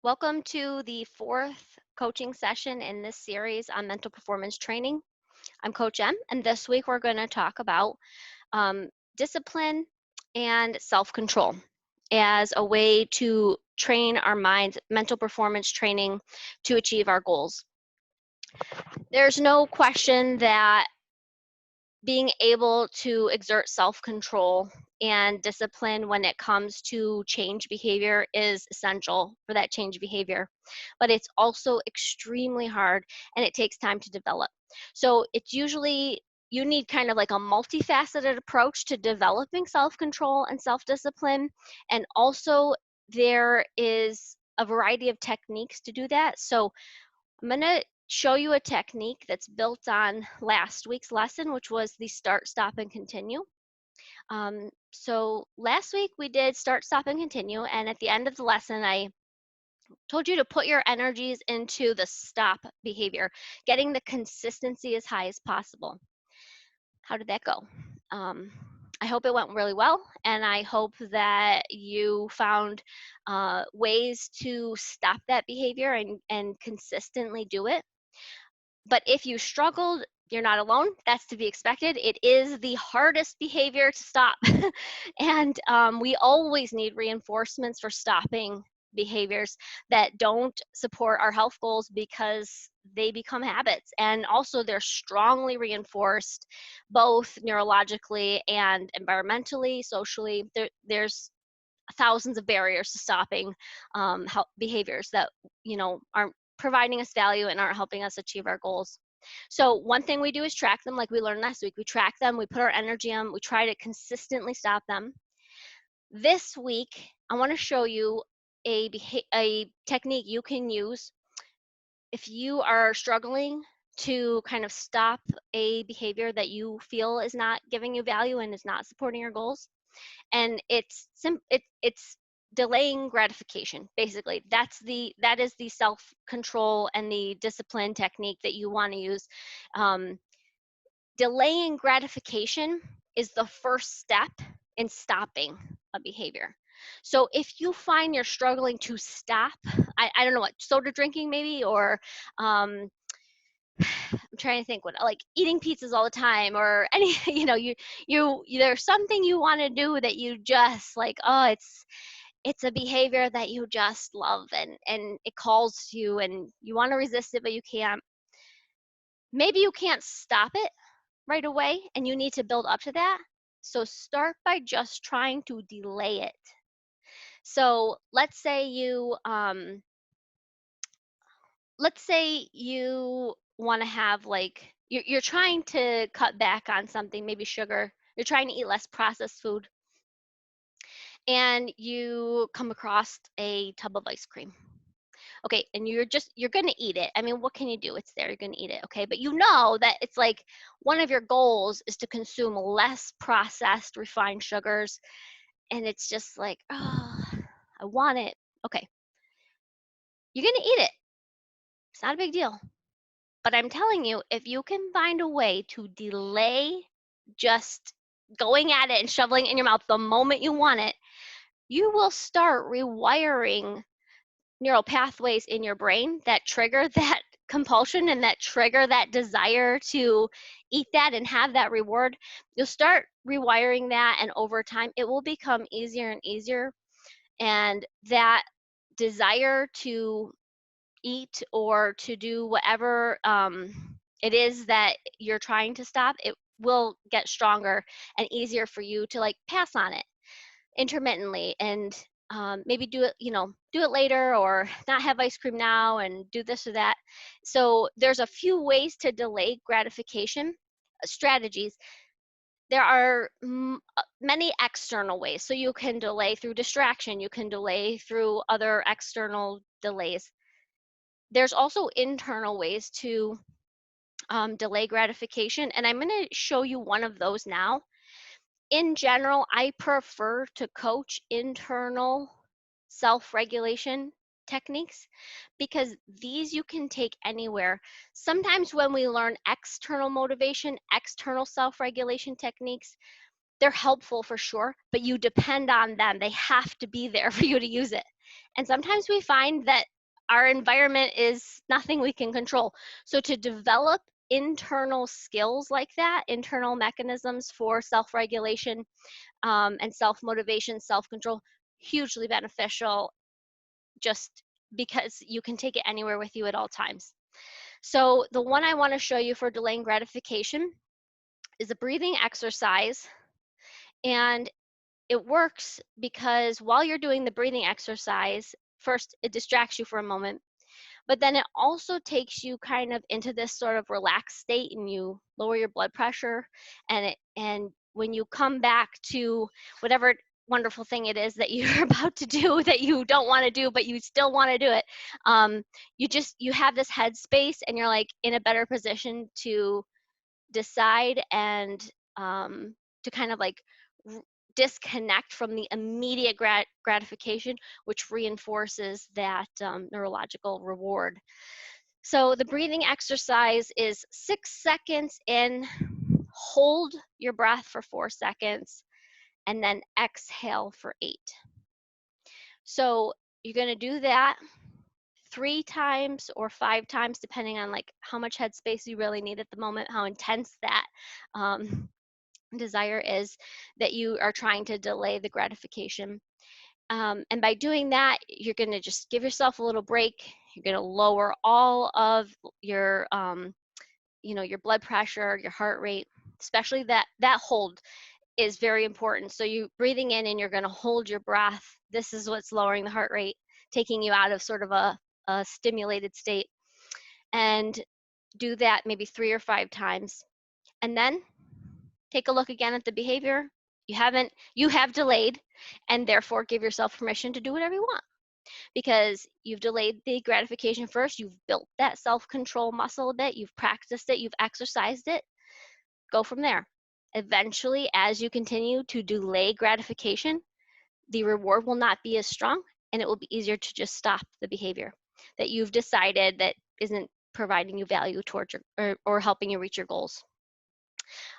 Welcome to the fourth coaching session in this series on mental performance training. I'm Coach M, and this week we're going to talk about discipline and self-control as a way to train our minds, mental performance training to achieve our goals. There's no question that being able to exert self-control and discipline when it comes to change behavior is essential for that change behavior. But it's also extremely hard and it takes time to develop. So it's usually, you need kind of like a multifaceted approach to developing self-control and self-discipline. And also there is a variety of techniques to do that. So I'm going to show you a technique that's built on last week's lesson, which was the start, stop, and continue. So last week we did start, stop, and continue. And at the end of the lesson, I told you to put your energies into the stop behavior, getting the consistency as high as possible. How did that go? I hope it went really well, and I hope that you found ways to stop that behavior and consistently do it. But if you struggled, you're not alone. That's to be expected. It is the hardest behavior to stop. And we always need reinforcements for stopping behaviors that don't support our health goals because they become habits. And also, they're strongly reinforced both neurologically and environmentally, socially. There's thousands of barriers to stopping behaviors that aren't providing us value and aren't helping us achieve our goals. So one thing we do is track them, like we learned last week. We track them, we put our energy on, we try to consistently stop them. This week, I want to show you a technique you can use if you are struggling to kind of stop a behavior that you feel is not giving you value and is not supporting your goals. And it's delaying gratification. Basically, that is the self-control and the discipline technique that you want to use. Delaying gratification is the first step in stopping a behavior. So if you find you're struggling to stop, I don't know what, soda drinking maybe, or I'm trying to think what, like eating pizzas all the time, or any, you there's something you want to do that you just like, oh, it's a behavior that you just love, and it calls to you and you want to resist it, but you can't. Maybe you can't stop it right away and you need to build up to that. So start by just trying to delay it. So let's say you want to have, like, you're trying to cut back on something, maybe sugar. You're trying to eat less processed food, and you come across a tub of ice cream. Okay, and you're gonna eat it. I mean, what can you do? It's there, you're gonna eat it, okay? But you know that it's like one of your goals is to consume less processed refined sugars, and it's just like, oh, I want it. Okay, you're gonna eat it. It's not a big deal. But I'm telling you, if you can find a way to delay just going at it and shoveling it in your mouth the moment you want it, you will start rewiring neural pathways in your brain that trigger that compulsion and that trigger that desire to eat that and have that reward. You'll start rewiring that, and over time it will become easier and easier, and that desire to eat or to do whatever it is that you're trying to stop, it will get stronger and easier for you to like pass on it intermittently, and maybe do it later, or not have ice cream now and do this or that. So there's a few ways to delay gratification strategies. There are many external ways. So you can delay through distraction, you can delay through other external delays. There's also internal ways to delay gratification, and I'm going to show you one of those now. In general, I prefer to coach internal self-regulation techniques because these you can take anywhere. Sometimes when we learn external motivation, external self-regulation techniques, they're helpful for sure, but you depend on them. They have to be there for you to use it. And sometimes we find that our environment is nothing we can control. So to develop internal skills like that, internal mechanisms for self-regulation and self-motivation, self-control, hugely beneficial, just because you can take it anywhere with you at all times. So the one I want to show you for delaying gratification is a breathing exercise. And it works because while you're doing the breathing exercise, first it distracts you for a moment, but then it also takes you kind of into this sort of relaxed state, and you lower your blood pressure, and when you come back to whatever wonderful thing it is that you're about to do that you don't want to do but you still want to do it, you have this headspace, and you're like in a better position to decide and to kind of like disconnect from the immediate gratification, which reinforces that neurological reward. So the breathing exercise is 6 seconds in, hold your breath for 4 seconds, and then exhale for 8. So you're going to do that 3 times or 5 times, depending on like how much headspace you really need at the moment, how intense that desire is that you are trying to delay the gratification. And by doing that, you're going to just give yourself a little break. You're going to lower all of your, your blood pressure, your heart rate, especially that hold is very important. So you breathing in and you're going to hold your breath. This is what's lowering the heart rate, taking you out of sort of a stimulated state. And do that maybe 3 or 5 times. And then take a look again at the behavior. You have delayed, and therefore give yourself permission to do whatever you want, because you've delayed the gratification first. You've built that self-control muscle a bit. You've practiced it. You've exercised it. Go from there. Eventually, as you continue to delay gratification, the reward will not be as strong, and it will be easier to just stop the behavior that you've decided that isn't providing you value towards or helping you reach your goals.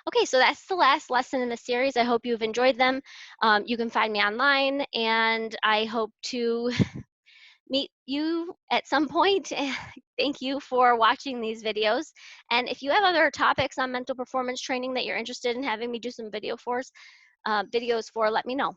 Okay, so that's the last lesson in the series. I hope you've enjoyed them. You can find me online, and I hope to meet you at some point. Thank you for watching these videos. And if you have other topics on mental performance training that you're interested in having me do some videos for, let me know.